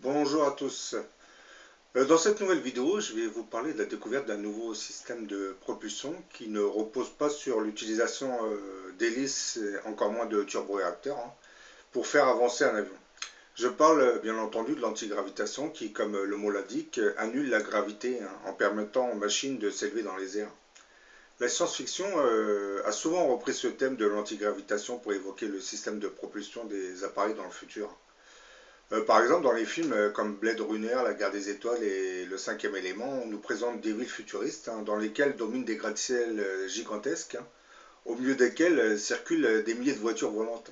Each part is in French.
Bonjour à tous. Dans cette nouvelle vidéo, je vais vous parler de la découverte d'un nouveau système de propulsion qui ne repose pas sur l'utilisation d'hélices et encore moins de turboréacteurs pour faire avancer un avion. Je parle bien entendu de l'antigravitation qui, comme le mot l'indique, annule la gravité en permettant aux machines de s'élever dans les airs. La science-fiction a souvent repris ce thème de l'antigravitation pour évoquer le système de propulsion des appareils dans le futur. Par exemple, dans les films comme Blade Runner, La Guerre des Étoiles et Le Cinquième Élément, on nous présente des villes futuristes dans lesquelles dominent des gratte-ciels gigantesques, au milieu desquels circulent des milliers de voitures volantes.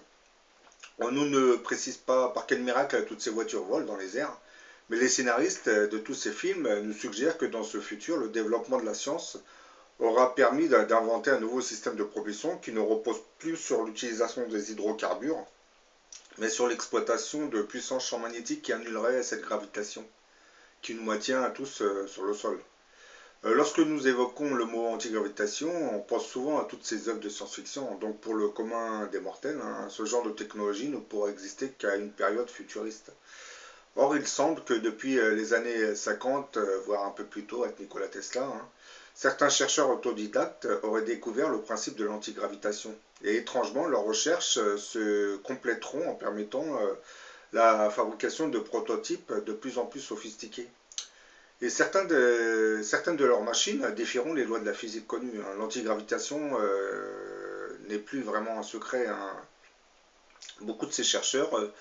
On nous ne précise pas par quel miracle toutes ces voitures volent dans les airs, mais les scénaristes de tous ces films nous suggèrent que dans ce futur, le développement de la science aura permis d'inventer un nouveau système de propulsion qui ne repose plus sur l'utilisation des hydrocarbures, mais sur l'exploitation de puissants champs magnétiques qui annuleraient cette gravitation qui nous maintient à tous sur le sol. Lorsque nous évoquons le mot antigravitation, on pense souvent à toutes ces œuvres de science-fiction. Donc pour le commun des mortels, ce genre de technologie ne pourra exister qu'à une période futuriste. Or, il semble que depuis les années 50, voire un peu plus tôt avec Nikola Tesla, certains chercheurs autodidactes auraient découvert le principe de l'antigravitation. Et étrangement, leurs recherches se compléteront en permettant la fabrication de prototypes de plus en plus sophistiqués. Et certaines de leurs machines défieront les lois de la physique connues. L'antigravitation n'est plus vraiment un secret. Beaucoup de ces chercheurs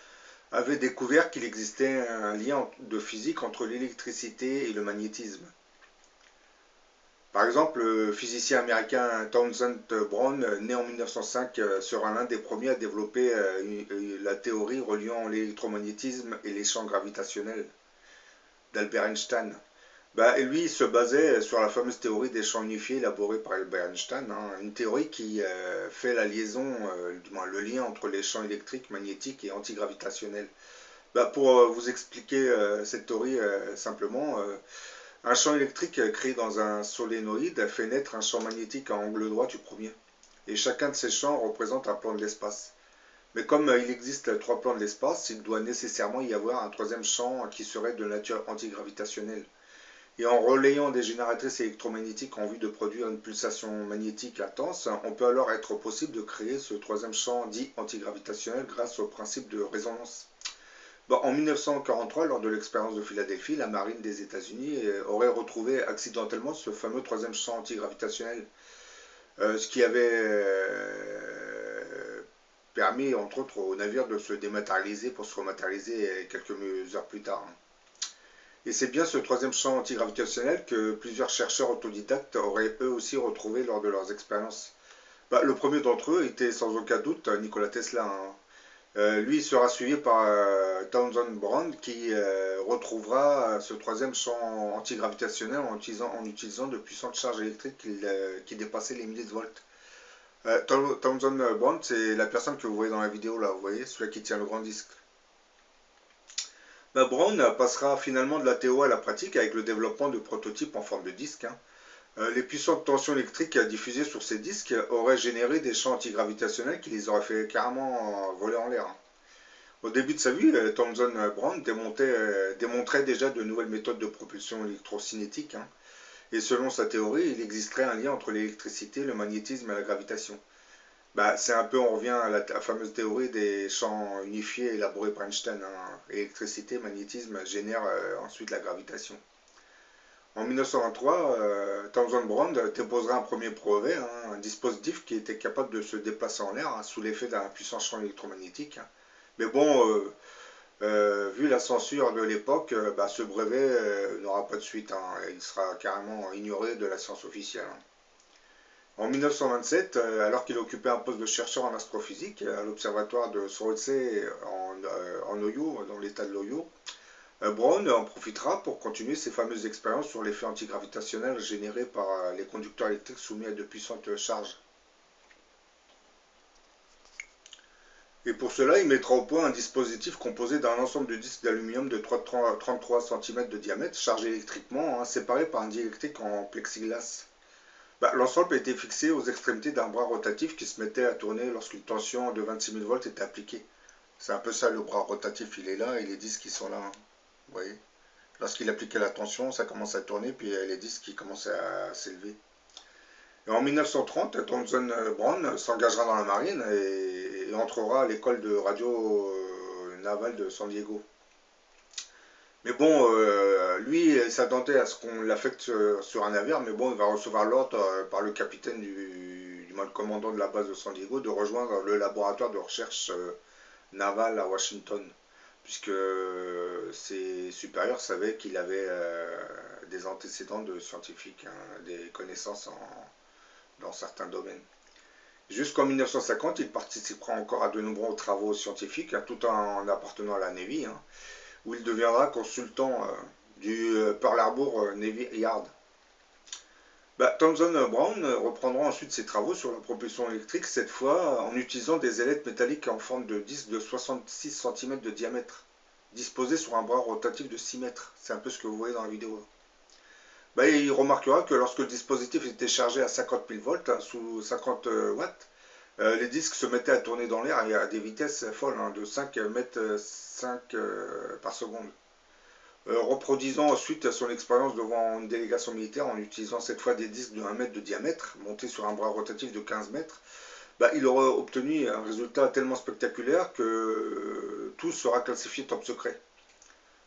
avaient découvert qu'il existait un lien de physique entre l'électricité et le magnétisme. Par exemple, le physicien américain Townsend Brown, né en 1905, sera l'un des premiers à développer la théorie reliant l'électromagnétisme et les champs gravitationnels d'Albert Einstein. Et lui, il se basait sur la fameuse théorie des champs unifiés élaborée par Albert Einstein, une théorie qui fait la liaison, du moins le lien entre les champs électriques, magnétiques et antigravitationnels. Pour vous expliquer cette théorie simplement, un champ électrique créé dans un solénoïde fait naître un champ magnétique à angle droit du premier. Et chacun de ces champs représente un plan de l'espace. Mais comme il existe trois plans de l'espace, il doit nécessairement y avoir un troisième champ qui serait de nature antigravitationnelle. Et en relayant des génératrices électromagnétiques en vue de produire une pulsation magnétique intense, on peut alors être possible de créer ce troisième champ dit antigravitationnel grâce au principe de résonance. En 1943, lors de l'expérience de Philadelphie, la marine des États-Unis aurait retrouvé accidentellement ce fameux troisième champ antigravitationnel, ce qui avait permis, entre autres, au navire de se dématérialiser pour se rematérialiser quelques heures plus tard. Et c'est bien ce troisième champ antigravitationnel que plusieurs chercheurs autodidactes auraient eux aussi retrouvé lors de leurs expériences. Le premier d'entre eux était sans aucun doute Nikola Tesla. Lui sera suivi par Townsend Brown qui retrouvera ce troisième champ antigravitationnel en utilisant de puissantes charges électriques qui dépassaient les milliers de volts. Townsend Brown, c'est la personne que vous voyez dans la vidéo là, vous voyez, celui qui tient le grand disque. Brown passera finalement de la théorie à la pratique avec le développement de prototypes en forme de disque. Les puissantes tensions électriques diffusées sur ces disques auraient généré des champs antigravitationnels qui les auraient fait carrément voler en l'air. Au début de sa vie, Thomson Brown démontrait déjà de nouvelles méthodes de propulsion électrocinétique. Et selon sa théorie, il existerait un lien entre l'électricité, le magnétisme et la gravitation. C'est un peu, on revient à la fameuse théorie des champs unifiés élaborés par Einstein. Électricité, magnétisme génèrent ensuite la gravitation. En 1923, Townsend Brown déposera un premier brevet, un dispositif qui était capable de se déplacer en l'air sous l'effet d'un puissant champ électromagnétique. Mais bon, vu la censure de l'époque, ce brevet n'aura pas de suite. Il sera carrément ignoré de la science officielle. En 1927, alors qu'il occupait un poste de chercheur en astrophysique à l'observatoire de Swansea en Ohio, dans l'état de l'Ohio, Brown en profitera pour continuer ses fameuses expériences sur l'effet antigravitationnel généré par les conducteurs électriques soumis à de puissantes charges. Et pour cela, il mettra au point un dispositif composé d'un ensemble de disques d'aluminium de 33 cm de diamètre, chargés électriquement, séparés par un diélectrique en plexiglas. L'ensemble a été fixé aux extrémités d'un bras rotatif qui se mettait à tourner lorsqu'une tension de 26 000 volts était appliquée. C'est un peu ça le bras rotatif, il est là et les disques ils sont là. Vous voyez? Lorsqu'il appliquait la tension, ça commence à tourner, puis les disques qui commencent à s'élever. Et en 1930, Thomson Brown s'engagera dans la marine et entrera à l'école de radio navale de San Diego. Mais bon, lui, il s'attendait à ce qu'on l'affecte sur un navire, mais bon, il va recevoir l'ordre par le capitaine du commandant de la base de San Diego de rejoindre le laboratoire de recherche navale à Washington, puisque ses supérieurs savaient qu'il avait des antécédents de scientifiques, hein, des connaissances dans certains domaines. Jusqu'en 1950, il participera encore à de nombreux travaux scientifiques, hein, tout en appartenant à la Navy, hein, où il deviendra consultant du Pearl Harbor Navy Yard. Thomson Brown reprendra ensuite ses travaux sur la propulsion électrique, cette fois en utilisant des ailettes métalliques en forme de disque de 66 cm de diamètre, disposées sur un bras rotatif de 6 mètres. C'est un peu ce que vous voyez dans la vidéo. Il remarquera que lorsque le dispositif était chargé à 50 000 volts, hein, sous 50 watts, les disques se mettaient à tourner dans l'air à des vitesses folles, hein, de 5 mètres 5 par seconde. Reproduisant ensuite son expérience devant une délégation militaire en utilisant cette fois des disques de 1 mètre de diamètre, montés sur un bras rotatif de 15 mètres, il aura obtenu un résultat tellement spectaculaire que tout sera classifié top secret.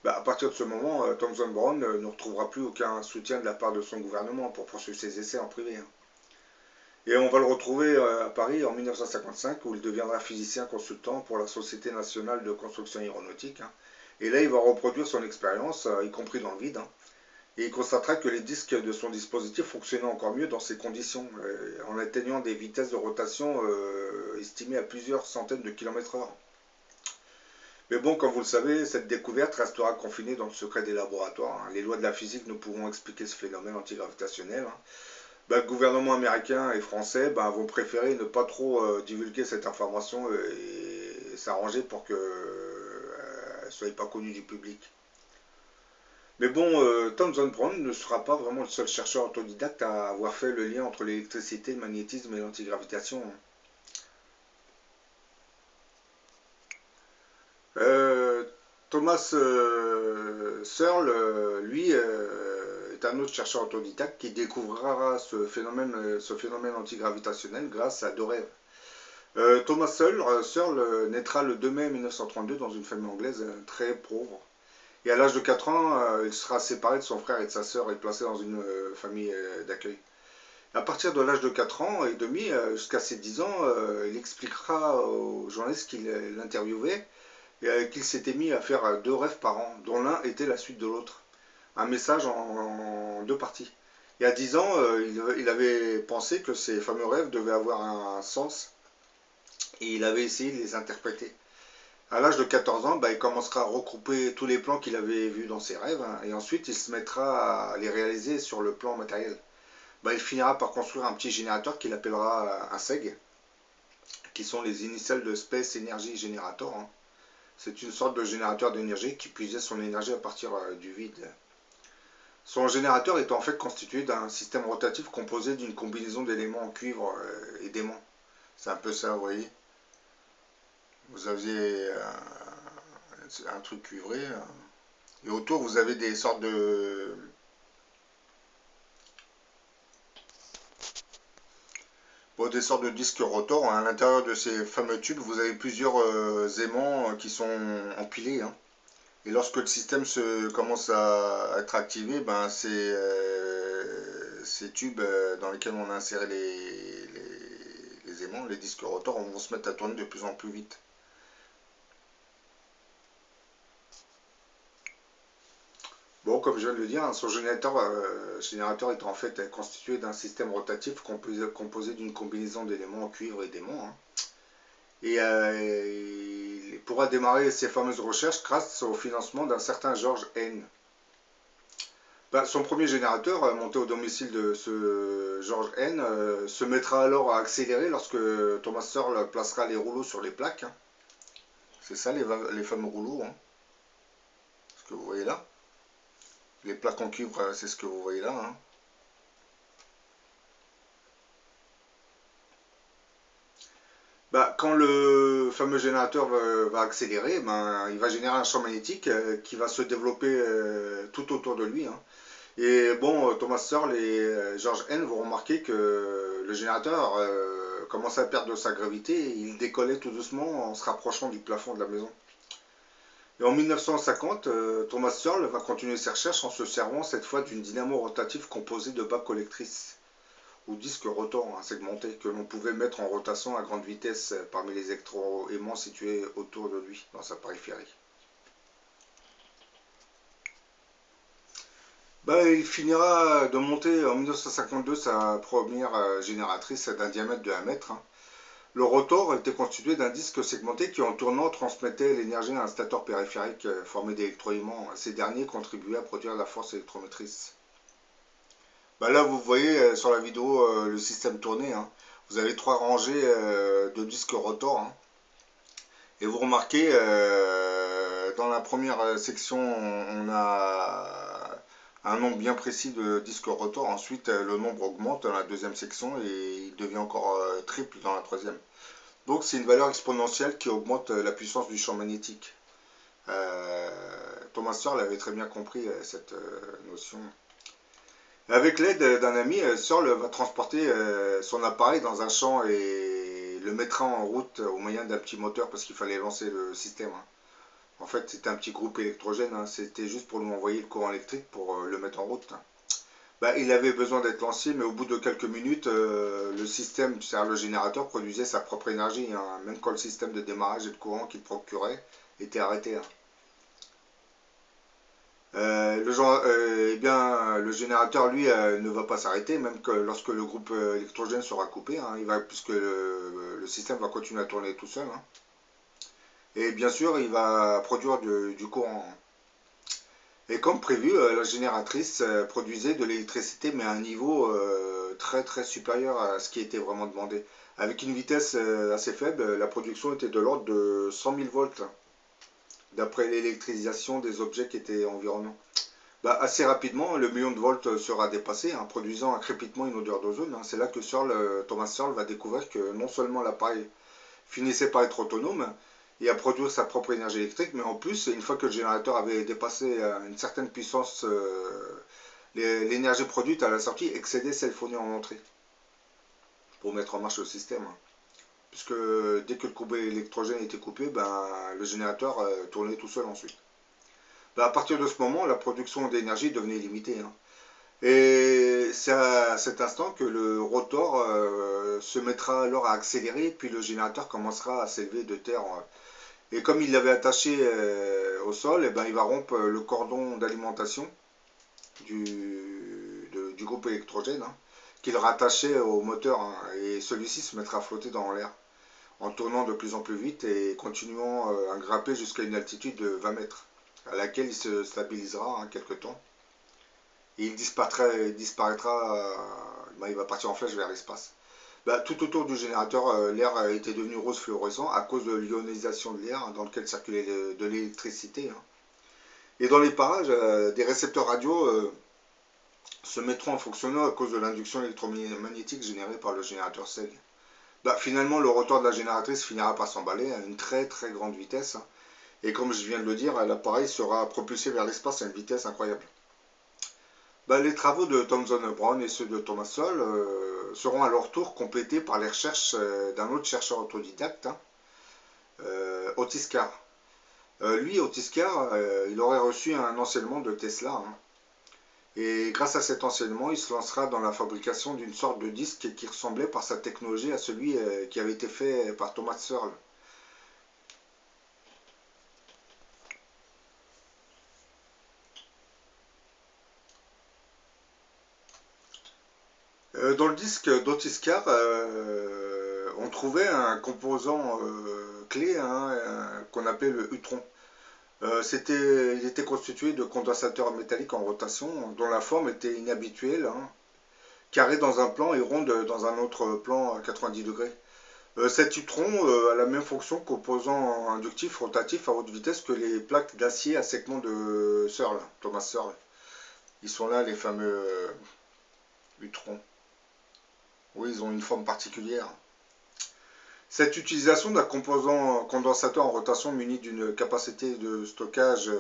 À partir de ce moment, Thomson Brown ne retrouvera plus aucun soutien de la part de son gouvernement pour poursuivre ses essais en privé. Et on va le retrouver à Paris en 1955, où il deviendra physicien consultant pour la Société nationale de construction aéronautique. Et là, il va reproduire son expérience, y compris dans le vide. Et il constatera que les disques de son dispositif fonctionnaient encore mieux dans ces conditions, en atteignant des vitesses de rotation estimées à plusieurs centaines de kilomètres/heure. Mais bon, comme vous le savez, cette découverte restera confinée dans le secret des laboratoires. Les lois de la physique ne pourront expliquer ce phénomène antigravitationnel. Le gouvernement américain et français vont préférer ne pas trop divulguer cette information et s'arranger pour qu'elle ne soit pas connue du public. Mais bon, Thomson Brown ne sera pas vraiment le seul chercheur autodidacte à avoir fait le lien entre l'électricité, le magnétisme et l'antigravitation. Euh, Thomas Searle, lui, est un autre chercheur autodidacte qui découvrira ce phénomène antigravitationnel grâce à deux rêves. Thomas Searle naîtra le 2 mai 1932 dans une famille anglaise très pauvre. Et à l'âge de 4 ans, il sera séparé de son frère et de sa sœur et placé dans une famille d'accueil. À partir de l'âge de 4 ans et demi, jusqu'à ses 10 ans, il expliquera aux journalistes qui l'interviewaient qu'il s'était mis à faire deux rêves par an, dont l'un était la suite de l'autre. Un message en deux parties. Et à 10 ans, il avait pensé que ces fameux rêves devaient avoir un sens et il avait essayé de les interpréter. À l'âge de 14 ans, il commencera à regrouper tous les plans qu'il avait vus dans ses rêves, et ensuite il se mettra à les réaliser sur le plan matériel. Il finira par construire un petit générateur qu'il appellera un SEG, qui sont les initiales de Space Energy Generator. C'est une sorte de générateur d'énergie qui puisait son énergie à partir du vide. Son générateur est en fait constitué d'un système rotatif composé d'une combinaison d'éléments en cuivre et d'aimants. C'est un peu ça, vous voyez. Vous aviez un truc cuivré, et autour vous avez des sortes de disques rotors. À l'intérieur de ces fameux tubes, vous avez plusieurs aimants qui sont empilés. Et lorsque le système commence à être activé, ces tubes dans lesquels on a inséré les aimants, les disques rotors, vont se mettre à tourner de plus en plus vite. Bon, comme je viens de le dire, son générateur est en fait constitué d'un système rotatif composé d'une combinaison d'éléments en cuivre et d'aimants. Et il pourra démarrer ses fameuses recherches grâce au financement d'un certain George N. Son premier générateur, monté au domicile de ce George N, se mettra alors à accélérer lorsque Thomas Searle placera les rouleaux sur les plaques. C'est ça les fameux rouleaux, ce que vous voyez là. Les plaques en cuivre, c'est ce que vous voyez là. Bah, quand le fameux générateur va accélérer, ben, il va générer un champ magnétique qui va se développer tout autour de lui, hein. Et bon, Thomas Searle et George N vont remarquer que le générateur commençait à perdre de sa gravité et il décollait tout doucement en se rapprochant du plafond de la maison. Et en 1950, Thomas Searle va continuer ses recherches en se servant cette fois d'une dynamo rotative composée de bas collectrices ou disques rotors, hein, segmentés que l'on pouvait mettre en rotation à grande vitesse parmi les électroaimants situés autour de lui dans sa périphérie. Bah, il finira de monter en 1952 sa première génératrice d'un diamètre de 1 mètre, hein. Le rotor était constitué d'un disque segmenté qui, en tournant, transmettait l'énergie à un stateur périphérique formé d'électroaimants. Ces derniers contribuaient à produire la force électromotrice. Bah là, vous voyez sur la vidéo le système tourné, hein. Vous avez 3 rangées de disques rotor, hein. Et vous remarquez, dans la première section, on a un nombre bien précis de disques rotor. Ensuite, le nombre augmente dans la deuxième section et il devient encore triple dans la troisième. Donc, c'est une valeur exponentielle qui augmente la puissance du champ magnétique. Thomas Searle avait très bien compris cette notion. Avec l'aide d'un ami, Searle va transporter son appareil dans un champ et le mettra en route au moyen d'un petit moteur parce qu'il fallait lancer le système, hein. En fait, c'était un petit groupe électrogène, hein. C'était juste pour lui envoyer le courant électrique pour le mettre en route, hein. Bah, il avait besoin d'être lancé, mais au bout de quelques minutes, le système, c'est-à-dire le générateur, produisait sa propre énergie, hein, même quand le système de démarrage et de courant qu'il procurait était arrêté, hein. Eh bien, le générateur, lui, ne va pas s'arrêter, même que lorsque le groupe électrogène sera coupé, hein, puisque le système va continuer à tourner tout seul, hein. Et bien sûr, il va produire du courant, hein. Et comme prévu, la génératrice produisait de l'électricité, mais à un niveau très très supérieur à ce qui était vraiment demandé. Avec une vitesse assez faible, la production était de l'ordre de 100 000 volts, d'après l'électrisation des objets qui étaient environnants. Bah, assez rapidement, le million de volts sera dépassé, hein, produisant un crépitement et une odeur d'ozone, hein. C'est là que Thomas Searle va découvrir que non seulement l'appareil finissait par être autonome et à produire sa propre énergie électrique, mais en plus, une fois que le générateur avait dépassé une certaine puissance, l'énergie produite à la sortie excédait celle fournie en entrée pour mettre en marche le système, hein. Puisque dès que le courant électrogène était coupé, ben, le générateur tournait tout seul ensuite. Ben, à partir de ce moment, la production d'énergie devenait limitée, hein. Et c'est à cet instant que le rotor se mettra alors à accélérer, puis le générateur commencera à s'élever de terre. Et comme il l'avait attaché au sol, et ben, il va rompre le cordon d'alimentation du groupe électrogène, hein, qu'il rattachait au moteur, hein, et celui-ci se mettra à flotter dans l'air en tournant de plus en plus vite et continuant à grimper jusqu'à une altitude de 20 mètres, à laquelle il se stabilisera, hein, quelque temps. Et il disparaîtra, ben, il va partir en flèche vers l'espace. Bah, tout autour du générateur, l'air était devenu rose fluorescent à cause de l'ionisation de l'air, hein, dans lequel circulait de l'électricité, hein. Et dans les parages, des récepteurs radio se mettront en fonctionnement à cause de l'induction électromagnétique générée par le générateur SEG. Bah, finalement, le rotor de la génératrice finira par s'emballer à une très très grande vitesse, hein. Et comme je viens de le dire, l'appareil sera propulsé vers l'espace à une vitesse incroyable. Bah, les travaux de Thomson Brown et ceux de Thomas Searle seront à leur tour complétés par les recherches d'un autre chercheur autodidacte, hein, Otis Carr. Lui, Otis Carr, il aurait reçu un enseignement de Tesla, hein. Et grâce à cet enseignement, il se lancera dans la fabrication d'une sorte de disque qui ressemblait par sa technologie à celui qui avait été fait par Thomas Searle. Dans le disque d'Otis Carr, on trouvait un composant clé, hein, qu'on appelait le Utron. Il était constitué de condensateurs métalliques en rotation, dont la forme était inhabituelle, hein, carré dans un plan et ronde dans un autre plan à 90 degrés. Cet Utron a la même fonction qu'opposant inductif rotatif à haute vitesse que les plaques d'acier à segment de Searle, Thomas Searle. Ils sont là, les fameux Utrons. Oui, ils ont une forme particulière. Cette utilisation d'un composant condensateur en rotation muni d'une capacité de stockage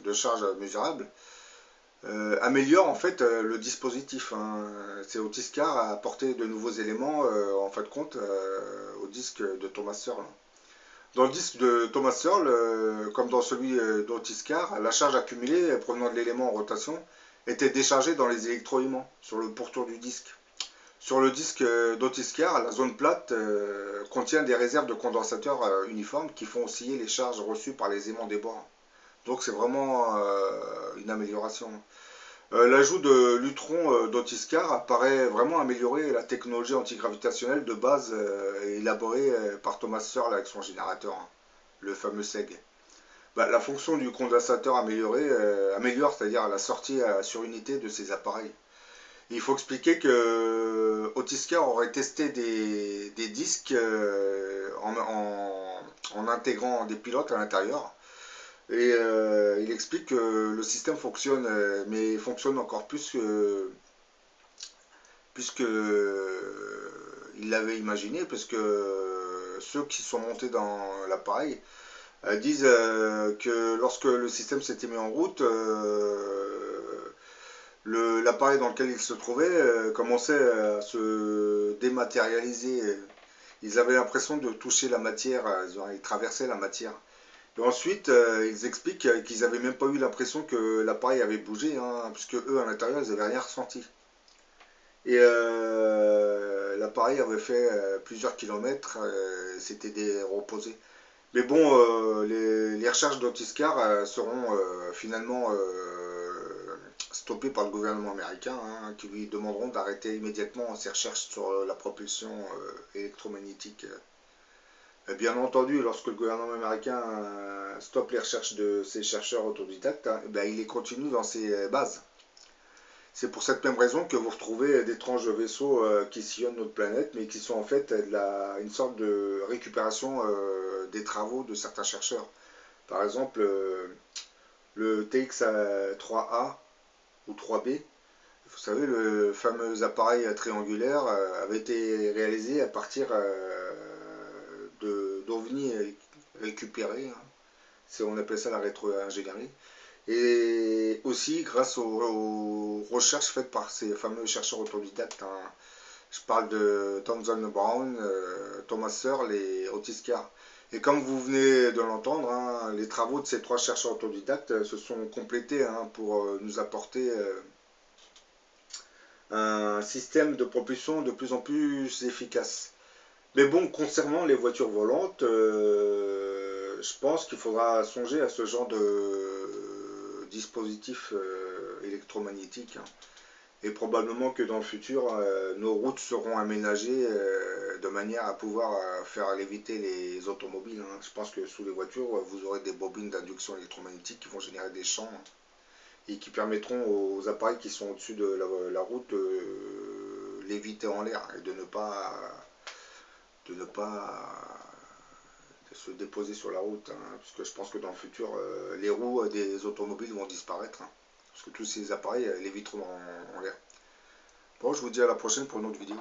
de charge mesurable améliore en fait le dispositif, hein. C'est Otis-Carr a apporté de nouveaux éléments en fin de compte au disque de Thomas Searle. Dans le disque de Thomas Searle, comme dans celui d'Otis-Carr, la charge accumulée provenant de l'élément en rotation était déchargée dans les électroaimants sur le pourtour du disque. Sur le disque d'Otis-Carr, la zone plate contient des réserves de condensateurs uniformes qui font osciller les charges reçues par les aimants des bords. Donc c'est vraiment une amélioration. L'ajout de Lutron d'Otis-Carr paraît vraiment améliorer la technologie antigravitationnelle de base élaborée par Thomas Searle avec son générateur, hein, le fameux SEG. Bah, la fonction du condensateur améliore, c'est-à-dire la sortie sur unité de ces appareils. Il faut expliquer que Otis-Carr aurait testé des disques en intégrant des pilotes à l'intérieur. Et il explique que le système fonctionne, mais fonctionne encore plus que il l'avait imaginé, parce que ceux qui sont montés dans l'appareil disent que lorsque le système s'était mis en route, l'appareil dans lequel ils se trouvaient commençait à se dématérialiser. Ils avaient l'impression de toucher la matière, ils traversaient la matière. Et ensuite, ils expliquent qu'ils n'avaient même pas eu l'impression que l'appareil avait bougé, hein, puisque eux, à l'intérieur, ils n'avaient rien ressenti. Et l'appareil avait fait plusieurs kilomètres, c'était reposé. Mais bon, les recherches d'Otis-Carr seront finalement stoppées par le gouvernement américain, hein, qui lui demanderont d'arrêter immédiatement ses recherches sur la propulsion électromagnétique. Bien entendu, lorsque le gouvernement américain stoppe les recherches de ses chercheurs autodidactes, hein, ben, il les continue dans ses bases. C'est pour cette même raison que vous retrouvez d'étranges vaisseaux qui sillonnent notre planète, mais qui sont en fait une sorte de récupération des travaux de certains chercheurs. Par exemple, le TX-3A ou 3B, vous savez, le fameux appareil triangulaire avait été réalisé à partir d'ovnis récupérés, hein. On appelle ça la rétro-ingénierie. Et aussi grâce aux recherches faites par ces fameux chercheurs autodidactes, hein. Je parle de Townsend Brown, Thomas Searle et Otis-Carr. Et comme vous venez de l'entendre, hein, les travaux de ces trois chercheurs autodidactes se sont complétés, hein, pour nous apporter un système de propulsion de plus en plus efficace. Mais bon, concernant les voitures volantes, je pense qu'il faudra songer à ce genre de dispositif électromagnétique, hein. Et probablement que dans le futur, nos routes seront aménagées de manière à pouvoir faire léviter les automobiles, hein. Je pense que sous les voitures, vous aurez des bobines d'induction électromagnétique qui vont générer des champs, hein, et qui permettront aux appareils qui sont au-dessus de la route de léviter en l'air et de ne pas se déposer sur la route, hein, parce que je pense que dans le futur, les roues des automobiles vont disparaître, hein, parce que tous ces appareils léviteront en l'air. Bon, je vous dis à la prochaine pour une autre vidéo.